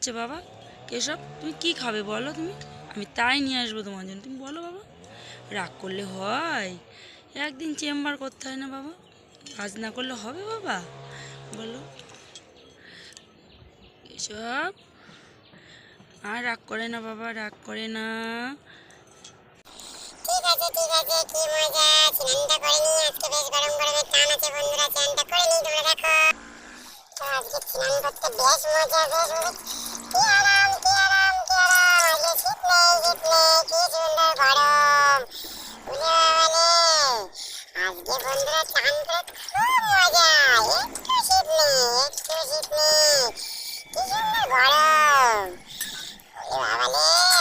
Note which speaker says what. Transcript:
Speaker 1: হচ্ছে বাবা? কেশব, তুমি কি খাবে বলো? তুমি, আমি তাই নিয়ে আসবো তোমার জন্য। তুমি বলো বাবা, রাগ করলে হয়? একদিন চেম্বার করতে হয় না বাবা? কাজ না করলে হবে বাবা? বলো কেশব, আর রাগ করে না বাবা, রাগ করে না।
Speaker 2: ঠিক আছে ঠিক আছে, কি মজা! স্নানটা করে নি, আজকে বেশ গরম গরমের টান আছে বন্ধুরা, স্নানটা করে নি, তোমরা দেখো। তো আজকে স্নান করতে বেশ মজা, বেশ মজা। কি আরাম কি আরাম কি আরাম! আজকে শীত নেই শীত নেই, কি সুন্দর গরম! উলে বাবালে! আজকে বন্ধুরা স্নান করে খুব মজা। একটু শীত নেই, একটু শীত নেই, কি সুন্দর গরম! উলে বাবালে!